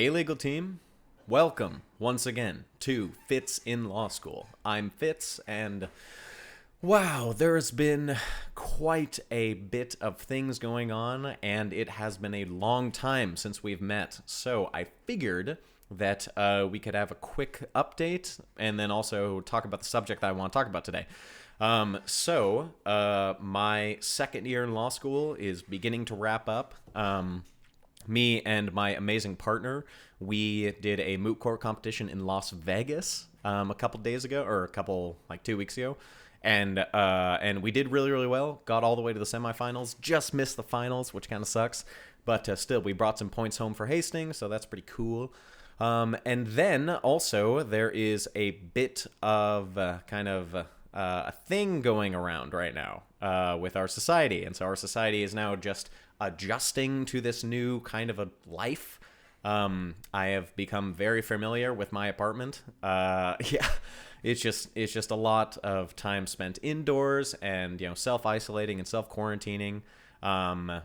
Hey, legal team. Welcome once again to Fitz in Law School. I'm Fitz, and wow, there's been quite a bit of things going on, and it has been a long time since we've met. So I figured that we could have a quick update and then also talk about the subject that I want to talk about today. My second year in law school is beginning to wrap up. Me and my amazing partner, we did a moot court competition in Las Vegas a couple days ago, or 2 weeks ago, and we did really, really well. Got all the way to the semifinals, just missed the finals, which kind of sucks, but still, we brought some points home for Hastings, so that's pretty cool. And then also there is a bit of a thing going around right now with our society, and so our society is now just adjusting to this new kind of a life. I have become very familiar with my apartment. It's just a lot of time spent indoors and self-isolating and self-quarantining,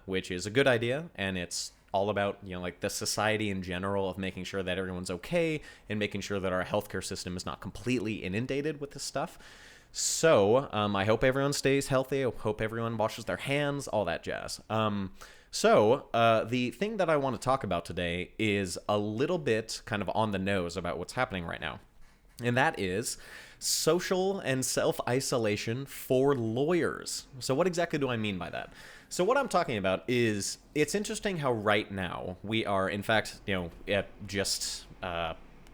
which is a good idea, and it's all about like the society in general of making sure that everyone's okay and making sure that our healthcare system is not completely inundated with this stuff. So I hope everyone stays healthy. I hope everyone washes their hands, all that jazz. The thing that I want to talk about today is a little bit kind of on the nose about what's happening right now. And that is social and self-isolation for lawyers. So what exactly do I mean by that? So what I'm talking about is it's interesting how right now we are, in fact, at just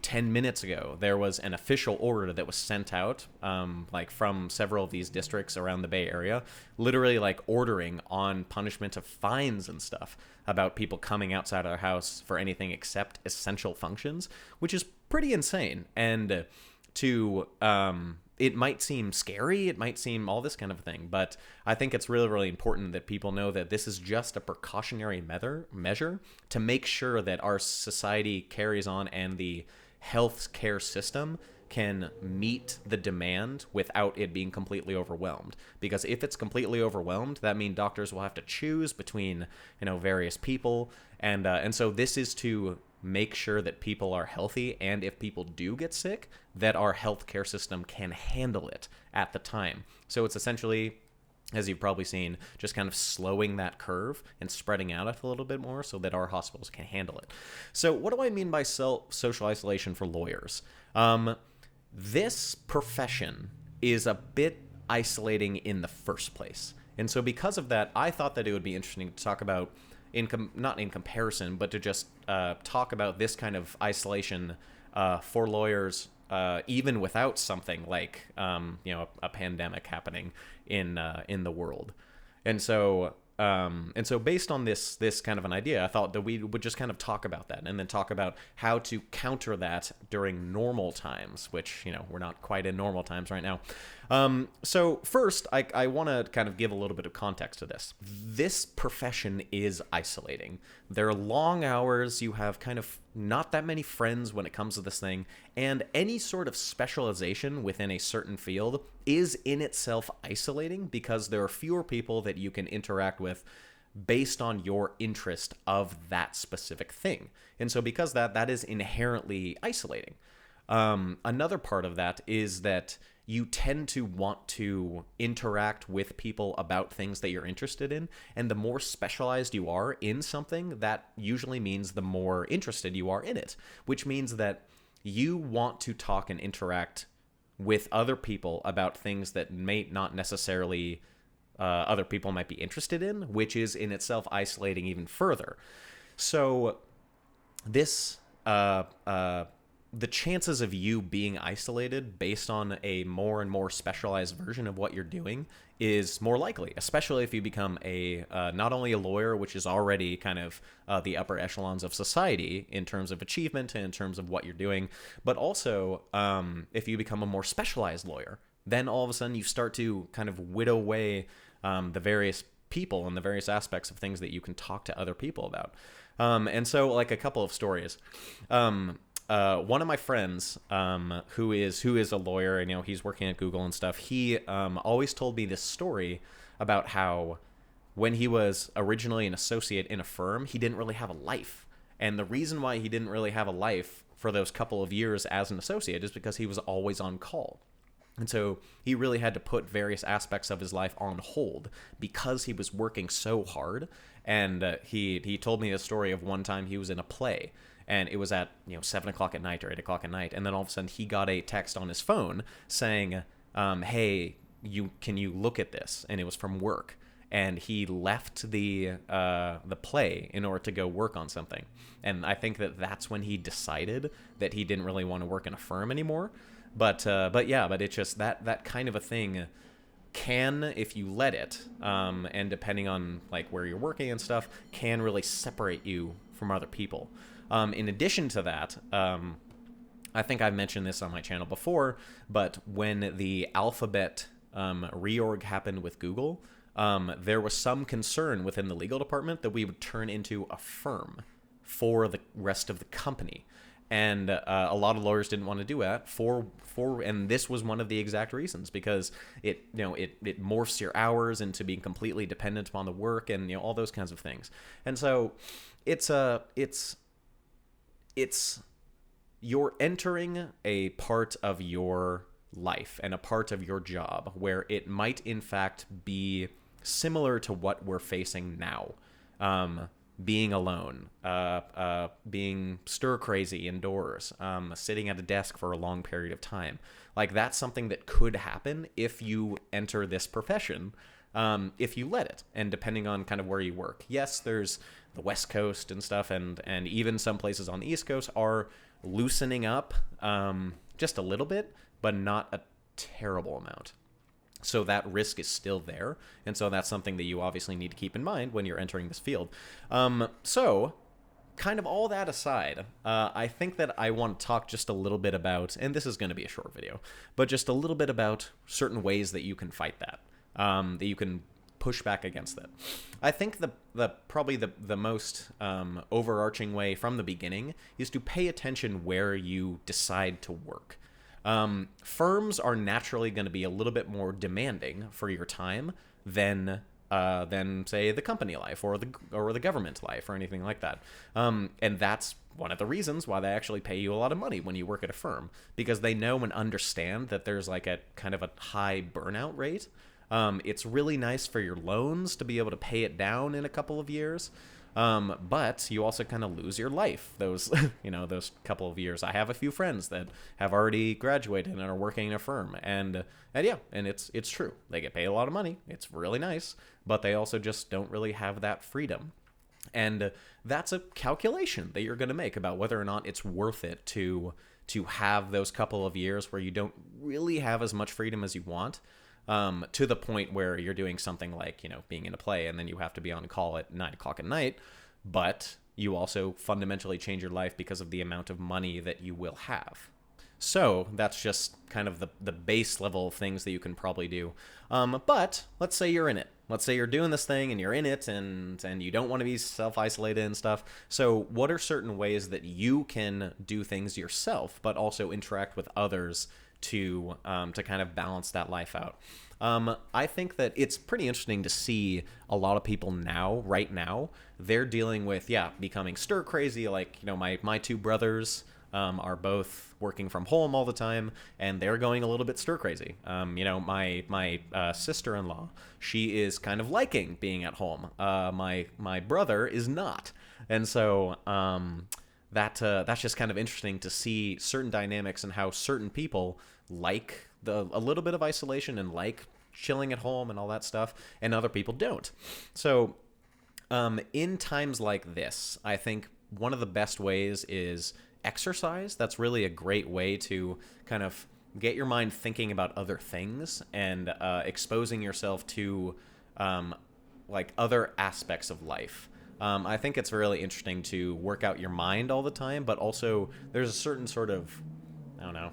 10 minutes ago, there was an official order that was sent out from several of these districts around the Bay Area, literally ordering on punishment of fines and stuff about people coming outside of their house for anything except essential functions, which is pretty insane. And it might seem scary, it might seem all this kind of thing, but I think it's really, really important that people know that this is just a precautionary measure to make sure that our society carries on and the health care system can meet the demand without it being completely overwhelmed. Because if it's completely overwhelmed, that means doctors will have to choose between various people, and so this is to make sure that people are healthy, and if people do get sick, that our healthcare system can handle it at the time. So it's essentially, as you've probably seen, just kind of slowing that curve and spreading out a little bit more so that our hospitals can handle it. So what do I mean by social isolation for lawyers? This profession is a bit isolating in the first place. And so because of that, I thought that it would be interesting to talk about, not in comparison, but to just talk about this kind of isolation for lawyers, even without something like a pandemic happening in the world. And so based on this kind of an idea, I thought that we would just kind of talk about that and then talk about how to counter that during normal times, which we're not quite in normal times right now. So first, I want to kind of give a little bit of context to this. This profession is isolating. There are long hours. You have kind of not that many friends when it comes to this thing, and any sort of specialization within a certain field is in itself isolating because there are fewer people that you can interact with based on your interest of that specific thing. And so because that is inherently isolating. Another part of that is that you tend to want to interact with people about things that you're interested in, and the more specialized you are in something, that usually means the more interested you are in it, which means that you want to talk and interact with other people about things that may not necessarily other people might be interested in, which is in itself isolating even further. So this the chances of you being isolated based on a more and more specialized version of what you're doing is more likely, especially if you become not only a lawyer, which is already kind of the upper echelons of society in terms of achievement and in terms of what you're doing, but also if you become a more specialized lawyer, then all of a sudden you start to kind of whittle away the various people and the various aspects of things that you can talk to other people about. And so a couple of stories. One of my friends, who is a lawyer, and he's working at Google and stuff, he always told me this story about how when he was originally an associate in a firm, he didn't really have a life. And the reason why he didn't really have a life for those couple of years as an associate is because he was always on call. And so he really had to put various aspects of his life on hold because he was working so hard. And he told me a story of one time he was in a play, and it was at 7 o'clock at night or 8 o'clock at night, and then all of a sudden he got a text on his phone saying, "Hey, can you look at this?" And it was from work. And he left the play in order to go work on something. And I think that's when he decided that he didn't really want to work in a firm anymore. But it's just that kind of a thing can, if you let it, and depending on like where you're working and stuff, can really separate you from other people. In addition to that, I think I've mentioned this on my channel before, but when the Alphabet reorg happened with Google, there was some concern within the legal department that we would turn into a firm for the rest of the company. And a lot of lawyers didn't want to do that and this was one of the exact reasons, because it morphs your hours into being completely dependent upon the work and all those kinds of things. And so it's you're entering a part of your life and a part of your job where it might in fact be similar to what we're facing now. Being alone, being stir crazy indoors, sitting at a desk for a long period of time. Like, that's something that could happen if you enter this profession, if you let it, and depending on kind of where you work. Yes, there's the West Coast and stuff, and even some places on the East Coast are loosening up just a little bit, but not a terrible amount. So that risk is still there, and so that's something that you obviously need to keep in mind when you're entering this field. So kind of all that aside, I think that I want to talk just a little bit about, and this is going to be a short video, but just a little bit about certain ways that you can fight that, that you can push back against that. I think probably the most overarching way from the beginning is to pay attention where you decide to work. Firms are naturally going to be a little bit more demanding for your time than say the company life or the government life or anything like that. And that's one of the reasons why they actually pay you a lot of money when you work at a firm, because they know and understand that there's like a kind of a high burnout rate. It's really nice for your loans to be able to pay it down in a couple of years. But you also kind of lose your life those those couple of years. I have a few friends that have already graduated and are working in a firm, and it's true. They get paid a lot of money. It's really nice, but they also just don't really have that freedom. And that's a calculation that you're going to make about whether or not it's worth it to have those couple of years where you don't really have as much freedom as you want. To the point where you're doing something like, being in a play, and then you have to be on call at 9 o'clock at night, but you also fundamentally change your life because of the amount of money that you will have. So that's just kind of the base level of things that you can probably do. But let's say you're in it. Let's say you're doing this thing and you're in it and you don't want to be self-isolated and stuff. So what are certain ways that you can do things yourself, but also interact with others to kind of balance that life out? I think that it's pretty interesting to see a lot of people right now, they're dealing with, becoming stir crazy. Like, my two brothers are both working from home all the time, and they're going a little bit stir crazy. My sister-in-law, she is kind of liking being at home. My brother is not. And so that's just kind of interesting to see certain dynamics and how certain people like a little bit of isolation and like chilling at home and all that stuff, and other people don't. So in times like this, I think one of the best ways is exercise. That's really a great way to kind of get your mind thinking about other things and exposing yourself to like other aspects of life. I think it's really interesting to work out your mind all the time, but also there's a certain sort of, I don't know,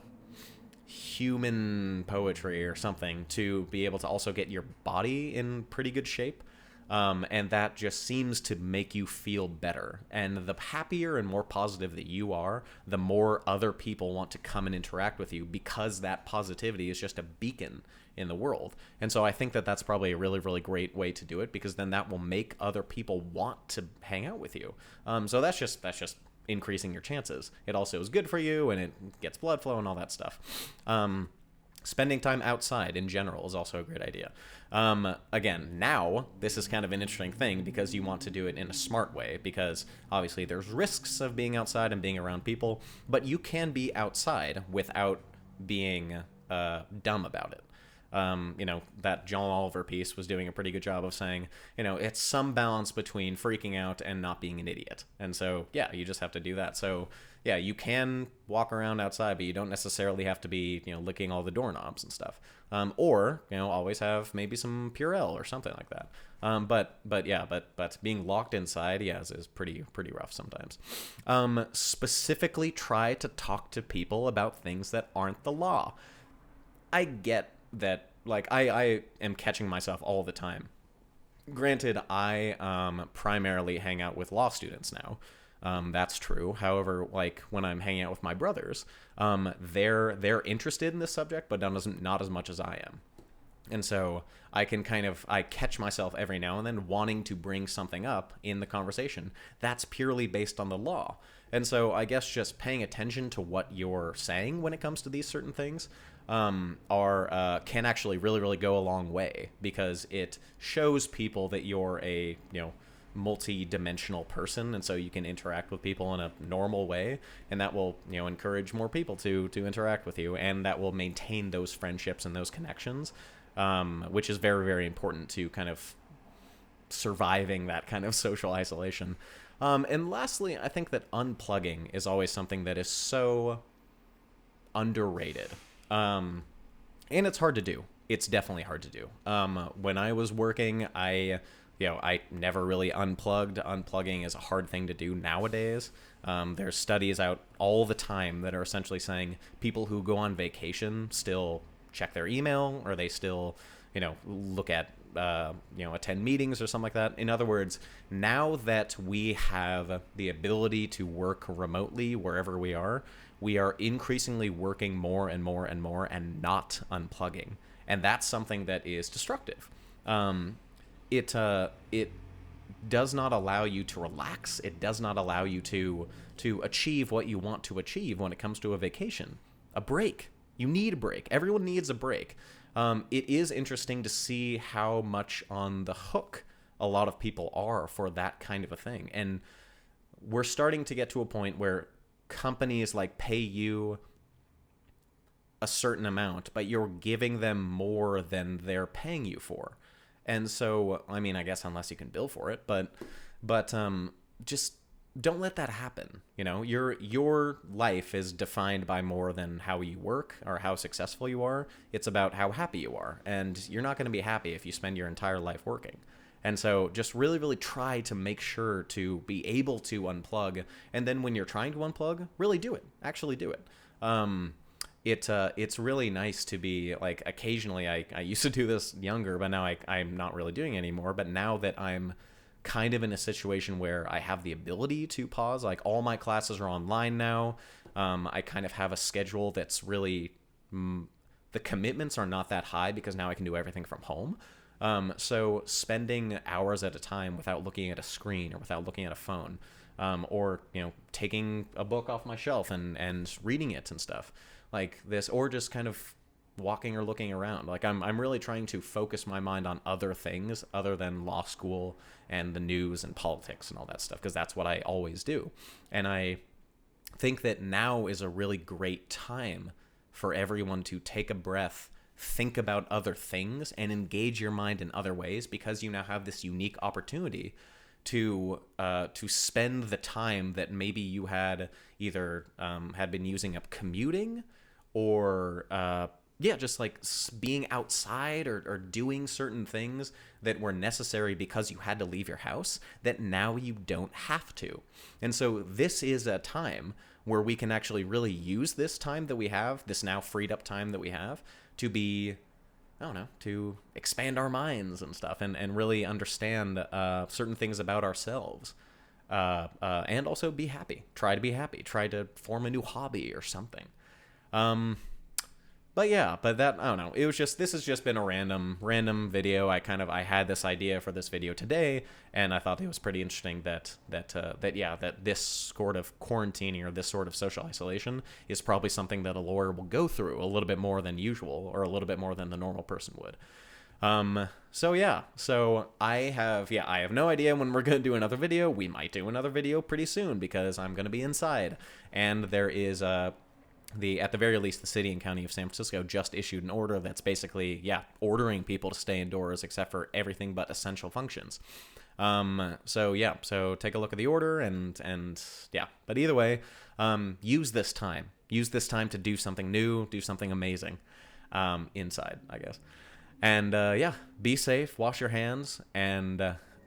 human poetry or something to be able to also get your body in pretty good shape. And that just seems to make you feel better. And the happier and more positive that you are, the more other people want to come and interact with you, because that positivity is just a beacon in the world. And so I think that that's probably a really, really great way to do it, because then that will make other people want to hang out with you. So that's just increasing your chances. It also is good for you, and it gets blood flow and all that stuff. Spending time outside in general is also a great idea. Again, now, this is kind of an interesting thing, because you want to do it in a smart way, because obviously there's risks of being outside and being around people, but you can be outside without being dumb about it. That John Oliver piece was doing a pretty good job of saying, it's some balance between freaking out and not being an idiot. And so, yeah, you just have to do that. So, yeah, you can walk around outside, but you don't necessarily have to be, licking all the doorknobs and stuff. Or, always have maybe some Purell or something like that. But being locked inside, is pretty rough sometimes. Specifically, try to talk to people about things that aren't the law. I get that, I am catching myself all the time. Granted, I primarily hang out with law students now. That's true. However, when I'm hanging out with my brothers, they're interested in this subject, but not as much as I am. And so I catch myself every now and then wanting to bring something up in the conversation that's purely based on the law. And so I guess just paying attention to what you're saying when it comes to these certain things can actually really, really go a long way, because it shows people that you're a multi-dimensional person, and so you can interact with people in a normal way, and that will encourage more people to interact with you, and that will maintain those friendships and those connections, which is very, very important to kind of surviving that kind of social isolation. And lastly, I think that unplugging is always something that is so underrated. And it's hard to do. It's definitely hard to do. When I was working, I never really unplugged. Unplugging is a hard thing to do nowadays. There's studies out all the time that are essentially saying people who go on vacation still check their email, or they still, look at, attend meetings or something like that. In other words, now that we have the ability to work remotely wherever we are increasingly working more and more and more and not unplugging. And that's something that is destructive. It does not allow you to relax. It does not allow you to achieve what you want to achieve when it comes to a vacation. A break. You need a break. Everyone needs a break. It is interesting to see how much on the hook a lot of people are for that kind of a thing. And we're starting to get to a point where companies pay you a certain amount, but you're giving them more than they're paying you for. And so, I guess unless you can bill for it, but just don't let that happen. Your life is defined by more than how you work or how successful you are. It's about how happy you are. And you're not going to be happy if you spend your entire life working. And so just really, really try to make sure to be able to unplug. And then when you're trying to unplug, really do it. Actually do it. It's really nice to be occasionally, I used to do this younger, but now I'm not really doing it anymore. But now that I'm kind of in a situation where I have the ability to pause, all my classes are online now. I kind of have a schedule that's really, the commitments are not that high because now I can do everything from home. So spending hours at a time without looking at a screen or without looking at a phone, or, taking a book off my shelf and reading it and stuff like this, or just kind of walking or looking around. I'm really trying to focus my mind on other things other than law school and the news and politics and all that stuff, because that's what I always do. And I think that now is a really great time for everyone to take a breath, think about other things, and engage your mind in other ways, because you now have this unique opportunity to spend the time that maybe you had either had been using up commuting, or just being outside or doing certain things that were necessary because you had to leave your house, that now you don't have to. And so this is a time where we can actually really use this time that we have, this now freed up time that we have, to be I don't know, to expand our minds and stuff, and really understand certain things about ourselves. And also be happy. Try to be happy. Try to form a new hobby or something. But yeah, but that, I don't know. It was just, this has just been a random video. I had this idea for this video today, and I thought it was pretty interesting that this sort of quarantining or this sort of social isolation is probably something that a lawyer will go through a little bit more than usual, or a little bit more than the normal person would. So I have no idea when we're going to do another video. We might do another video pretty soon because I'm going to be inside, and there is at the very least, the city and county of San Francisco just issued an order that's basically, ordering people to stay indoors except for everything but essential functions. So take a look at the order and but either way, use this time to do something new, do something amazing, inside, I guess. And, be safe, wash your hands, and,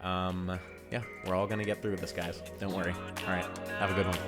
we're all gonna get through this, guys. Don't worry. All right, have a good one.